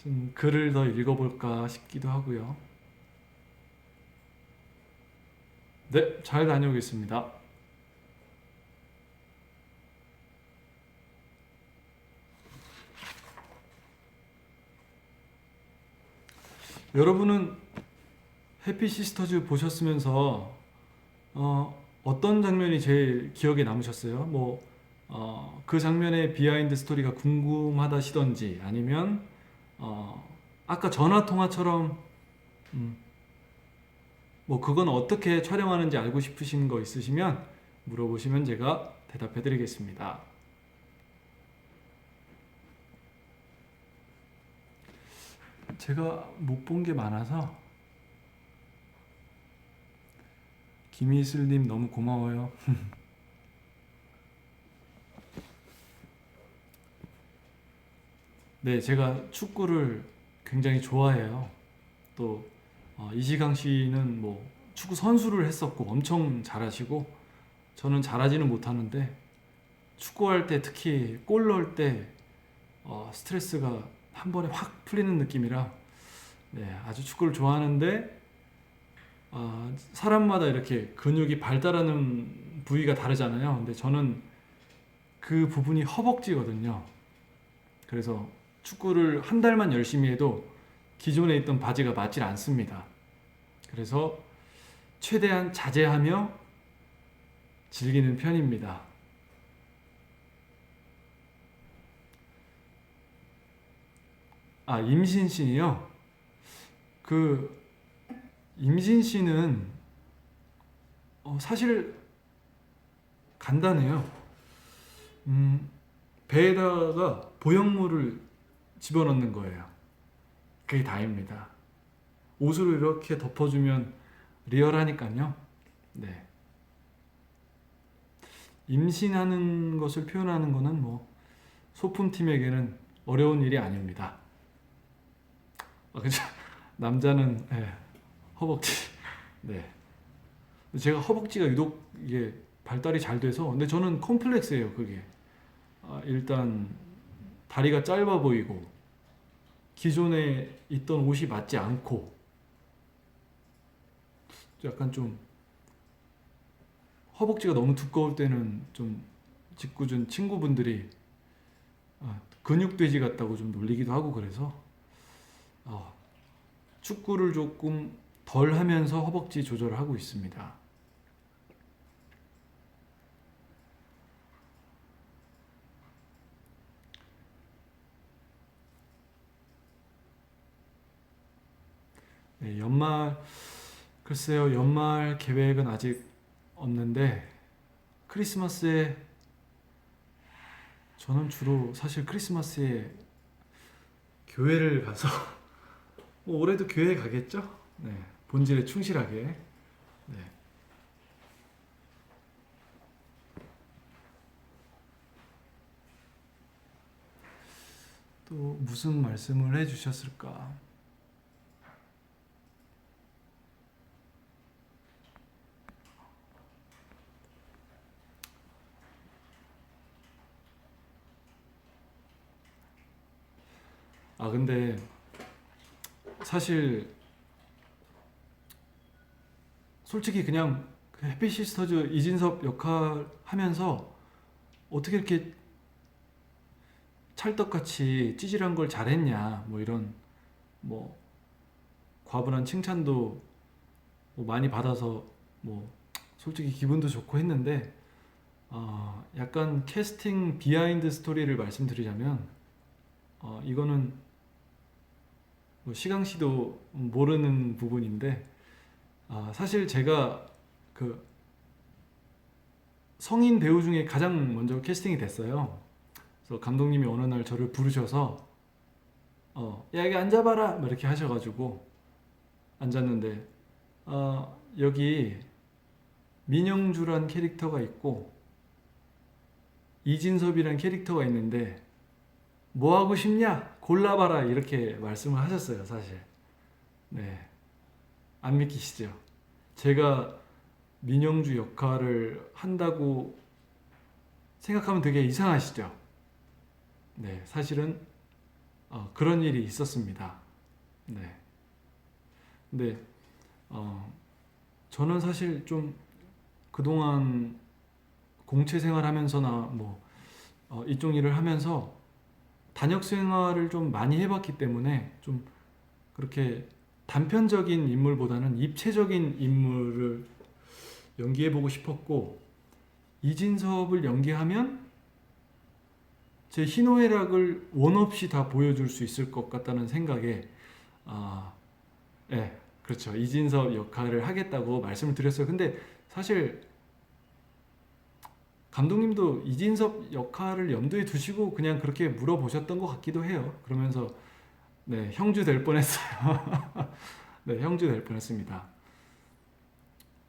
좀 글을 더 읽어볼까 싶기도 하고요. 네, 잘 다녀오겠습니다. 여러분은 해피 시스터즈 보셨으면서 어떤 장면이 제일 기억에 남으셨어요? 그 장면의 비하인드 스토리가 궁금하다시던지 아니면 아까 전화 통화처럼 그건 어떻게 촬영하는지 알고 싶으신 거 있으시면 물어보시면 제가 대답해 드리겠습니다. 제가 못 본 게 많아서 김희슬님 너무 고마워요. 네, 제가 축구를 굉장히 좋아해요. 또 이시강 씨는 축구 선수를 했었고 엄청 잘하시고 저는 잘하지는 못하는데 축구할 때 특히 골 넣을 때 스트레스가 한 번에 확 풀리는 느낌이라 네, 아주 축구를 좋아하는데 사람마다 이렇게 근육이 발달하는 부위가 다르잖아요. 근데 저는 그 부분이 허벅지거든요. 그래서 축구를 한 달만 열심히 해도 기존에 있던 바지가 맞질 않습니다. 그래서 최대한 자제하며 즐기는 편입니다. 임신 씨요? 임신 씨는 사실 간단해요. 배에다가 보형물을 집어넣는 거예요. 그게 다입니다. 옷으로 이렇게 덮어주면 리얼하니까요. 네. 임신하는 것을 표현하는 것은 소품팀에게는 어려운 일이 아닙니다. 그죠? 남자는 허벅지. 네. 제가 허벅지가 유독 이게 발달이 잘 돼서 근데 저는 콤플렉스예요. 그게 일단 다리가 짧아 보이고 기존에 있던 옷이 맞지 않고 약간 좀 허벅지가 너무 두꺼울 때는 좀 짓궂은 친구분들이 근육돼지 같다고 좀 놀리기도 하고 그래서 축구를 조금 덜 하면서 허벅지 조절을 하고 있습니다. 네, 글쎄요, 연말 계획은 아직 없는데 크리스마스에 저는 주로 사실 크리스마스에 교회를 가서 올해도 교회 가겠죠? 네, 본질에 충실하게. 네. 또 무슨 말씀을 해주셨을까? 근데 사실 솔직히 그냥 그 해피 시스터즈 이진섭 역할 하면서 어떻게 이렇게 찰떡같이 찌질한 걸 잘했냐, 뭐 이런 뭐 과분한 칭찬도 뭐 많이 받아서 뭐 솔직히 기분도 좋고 했는데, 약간 캐스팅 비하인드 스토리를 말씀드리자면, 이거는 뭐 시강 씨도 모르는 부분인데, 사실 제가 그 성인 배우 중에 가장 먼저 캐스팅이 됐어요. 그래서 감독님이 어느 날 저를 부르셔서 야, 여기 앉아봐라 뭐 이렇게 하셔가지고 앉았는데, 여기 민영주란 캐릭터가 있고 이진섭이란 캐릭터가 있는데 뭐 하고 싶냐 골라봐라 이렇게 말씀을 하셨어요. 사실 네, 안 믿기시죠? 제가 민영주 역할을 한다고 생각하면 되게 이상하시죠? 네, 사실은 그런 일이 있었습니다. 네, 근데 저는 사실 좀 그동안 공채 생활하면서나 뭐 이쪽 일을 하면서 단역 생활을 좀 많이 해봤기 때문에 좀 그렇게 단편적인 인물보다는 입체적인 인물을 연기해보고 싶었고, 이진섭을 연기하면 제 희노애락을 원 없이 다 보여줄 수 있을 것 같다는 생각에 네, 그렇죠. 이진섭 역할을 하겠다고 말씀을 드렸어요. 근데 사실 감독님도 이진섭 역할을 염두에 두시고 그냥 그렇게 물어보셨던 것 같기도 해요. 그러면서 네, 형주 될 뻔했어요. 네, 형주 될 뻔했습니다.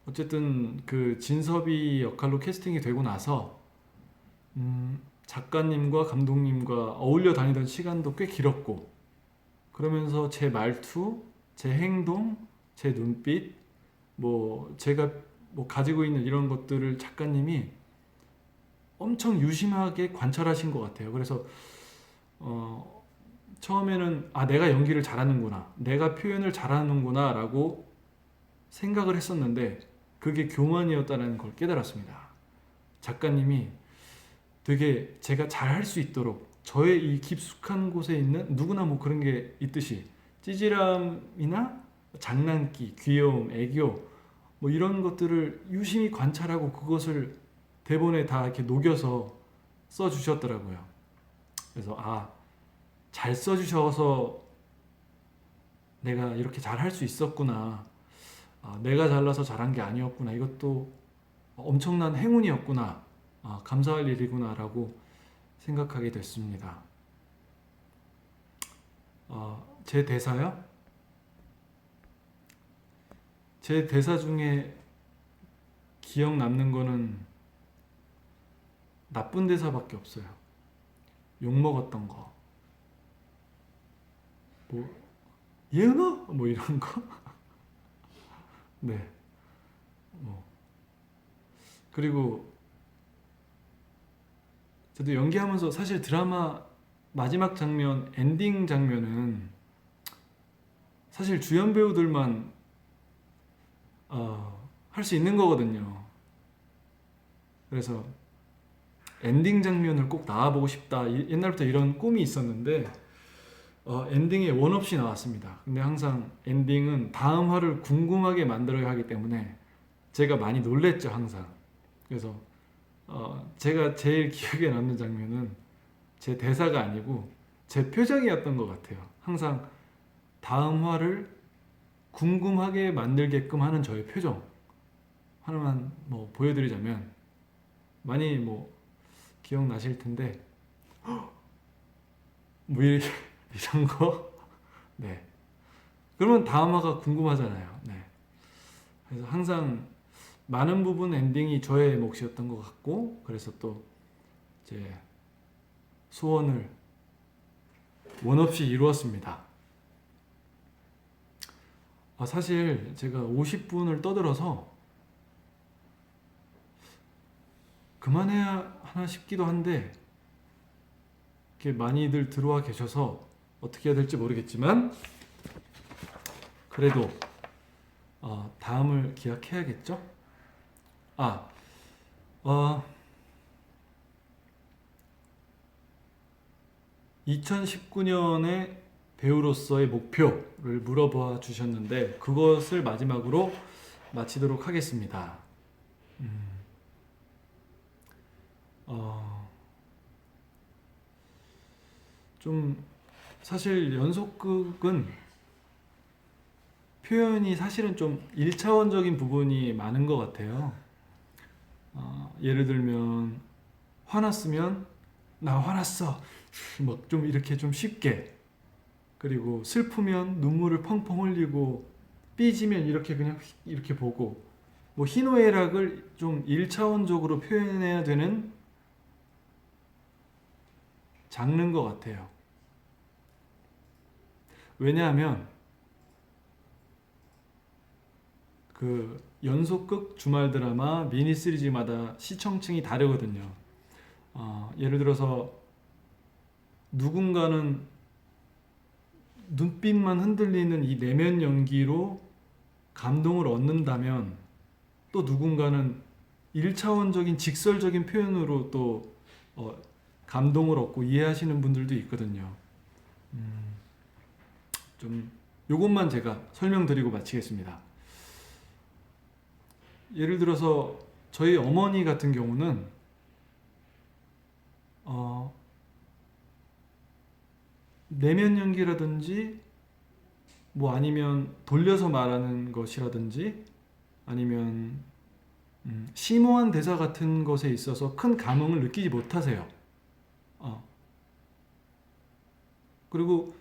어쨌든 그 진섭이 역할로 캐스팅이 되고 나서 작가님과 감독님과 어울려 다니던 시간도 꽤 길었고, 그러면서 제 말투, 제 행동, 제 눈빛, 뭐 제가 뭐 가지고 있는 이런 것들을 작가님이 엄청 유심하게 관찰하신 것 같아요. 그래서 처음에는 내가 연기를 잘하는구나, 내가 표현을 잘하는구나 라고 생각을 했었는데 그게 교만이었다는 걸 깨달았습니다. 작가님이 되게 제가 잘할 수 있도록 저의 이 깊숙한 곳에 있는, 누구나 뭐 그런 게 있듯이 찌질함이나 장난기, 귀여움, 애교 뭐 이런 것들을 유심히 관찰하고 그것을 대본에 다 이렇게 녹여서 써주셨더라고요. 그래서 잘 써주셔서 내가 이렇게 잘할 수 있었구나, 내가 잘나서 잘한 게 아니었구나, 이것도 엄청난 행운이었구나, 감사할 일이구나 라고 생각하게 됐습니다. 제 대사요? 제 대사 중에 기억 남는 거는 나쁜 대사밖에 없어요. 욕먹었던 거, 뭐 예은아? 뭐 이런 거. 네, 뭐 그리고 저도 연기하면서 사실 드라마 마지막 장면, 엔딩 장면은 사실 주연 배우들만 할 수 있는 거거든요. 그래서 엔딩 장면을 꼭 나와보고 싶다, 옛날부터 이런 꿈이 있었는데 엔딩에 원 없이 나왔습니다. 근데 항상 엔딩은 다음 화를 궁금하게 만들어야 하기 때문에 제가 많이 놀랬죠, 항상. 그래서 제가 제일 기억에 남는 장면은 제 대사가 아니고 제 표정이었던 것 같아요. 항상 다음 화를 궁금하게 만들게끔 하는 저의 표정 하나만 뭐 보여드리자면, 많이 뭐 기억나실 텐데 뭐 이런 거. 네, 그러면 다음 화가 궁금하잖아요. 네, 그래서 항상 많은 부분 엔딩이 저의 몫이었던 것 같고, 그래서 또 제 소원을 원 없이 이루었습니다. 사실 제가 50분을 떠들어서 그만해야 하나 싶기도 한데 이렇게 많이들 들어와 계셔서 어떻게 해야 될지 모르겠지만 그래도 다음을 기약해야겠죠? 2019년에 배우로서의 목표를 물어봐 주셨는데 그것을 마지막으로 마치도록 하겠습니다. 좀 사실 연속극은 표현이 사실은 좀 1차원적인 부분이 많은 것 같아요. 예를 들면 화났으면 나 화났어 막 좀 이렇게 좀 쉽게, 그리고 슬프면 눈물을 펑펑 흘리고 삐지면 이렇게 그냥 이렇게 보고, 뭐 희노애락을 좀 1차원적으로 표현해야 되는 장르인 것 같아요. 왜냐하면 그 연속극, 주말 드라마, 미니 시리즈마다 시청층이 다르거든요. 예를 들어서 누군가는 눈빛만 흔들리는 이 내면 연기로 감동을 얻는다면 또 누군가는 1차원적인 직설적인 표현으로 또 감동을 얻고 이해하시는 분들도 있거든요. 좀 요것만 제가 설명드리고 마치겠습니다. 예를 들어서 저희 어머니 같은 경우는 내면 연기라든지 뭐 아니면 돌려서 말하는 것이라든지 아니면 심오한 대사 같은 것에 있어서 큰 감흥을 느끼지 못하세요. 그리고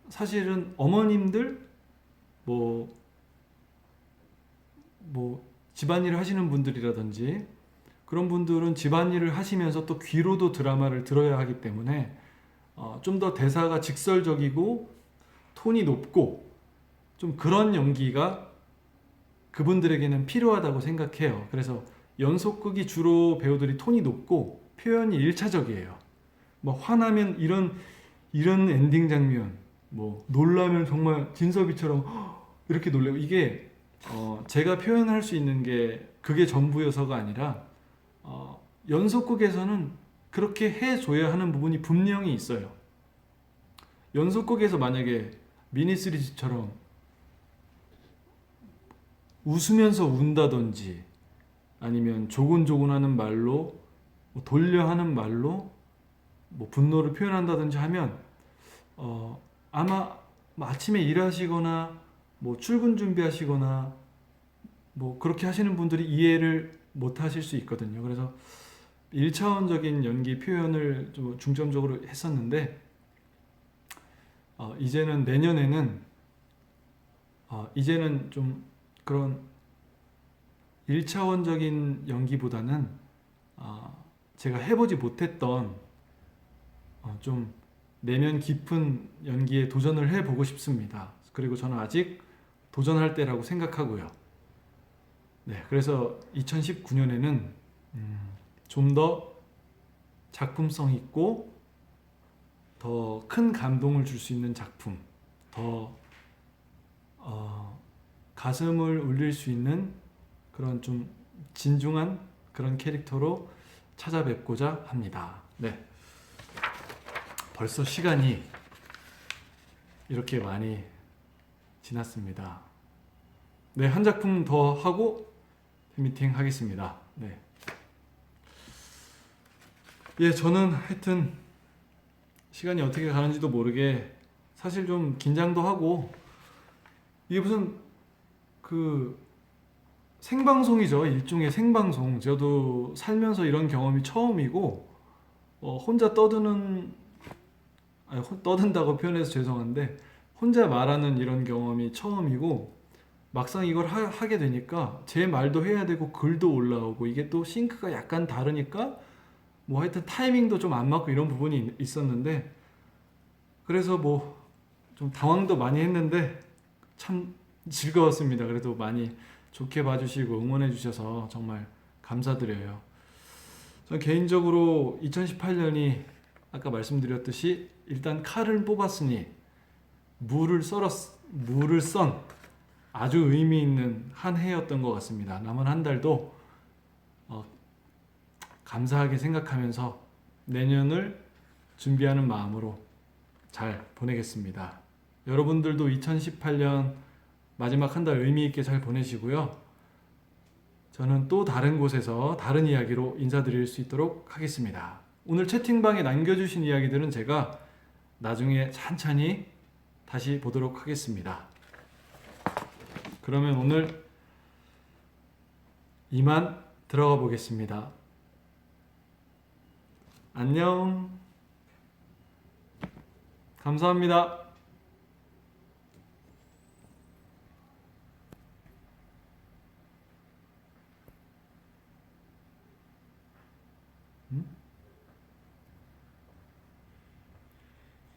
사실은 어머님들 뭐 집안일을 하시는 분들이라든지 그런 분들은 집안일을 하시면서 또 귀로도 드라마를 들어야 하기 때문에 좀 더 대사가 직설적이고 톤이 높고 좀 그런 연기가 그분들에게는 필요하다고 생각해요. 그래서 연속극이 주로 배우들이 톤이 높고 표현이 1차적이에요. 뭐 화나면 이런 엔딩 장면, 뭐 놀라면 정말 진섭이처럼 이렇게 놀래고, 이게 제가 표현할 수 있는 게 그게 전부여서가 아니라 연속극에서는 그렇게 해줘야 하는 부분이 분명히 있어요. 연속극에서 만약에 미니 시리즈처럼 웃으면서 운다든지 아니면 조곤조곤하는 말로 돌려 하는 말로 뭐 분노를 표현한다든지 하면 아마 아침에 일하시거나 뭐 출근 준비하시거나 뭐 그렇게 하시는 분들이 이해를 못 하실 수 있거든요. 그래서 1차원적인 연기 표현을 좀 중점적으로 했었는데 이제는 내년에는 이제는 좀 그런 1차원적인 연기보다는 제가 해보지 못했던 좀 내면 깊은 연기에 도전을 해보고 싶습니다. 그리고 저는 아직 도전할 때라고 생각하고요. 네, 그래서 2019년에는 좀 더 작품성 있고 더 큰 감동을 줄 수 있는 작품, 더 가슴을 울릴 수 있는 그런 좀 진중한 그런 캐릭터로 찾아뵙고자 합니다. 네, 벌써 시간이 이렇게 많이 지났습니다. 네, 한 작품 더 하고 팬미팅 하겠습니다. 네. 예, 저는 하여튼 시간이 어떻게 가는지도 모르게 사실 좀 긴장도 하고, 이게 무슨 그 생방송이죠. 일종의 생방송. 저도 살면서 이런 경험이 처음이고 혼자 떠든다고 표현해서 죄송한데 혼자 말하는 이런 경험이 처음이고, 막상 이걸 하게 되니까 제 말도 해야 되고 글도 올라오고 이게 또 싱크가 약간 다르니까 뭐 하여튼 타이밍도 좀 안 맞고 이런 부분이 있었는데 그래서 뭐 좀 당황도 많이 했는데 참 즐거웠습니다. 그래도 많이 좋게 봐주시고 응원해 주셔서 정말 감사드려요. 전 개인적으로 2018년이 아까 말씀드렸듯이 일단 칼을 뽑았으니 물을 썬 아주 의미 있는 한 해였던 것 같습니다. 남은 한 달도 감사하게 생각하면서 내년을 준비하는 마음으로 잘 보내겠습니다. 여러분들도 2018년 마지막 한 달 의미 있게 잘 보내시고요. 저는 또 다른 곳에서 다른 이야기로 인사드릴 수 있도록 하겠습니다. 오늘 채팅방에 남겨주신 이야기들은 제가 나중에 찬찬히 다시 보도록 하겠습니다. 그러면 오늘 이만 들어가 보겠습니다. 안녕. 감사합니다. 음?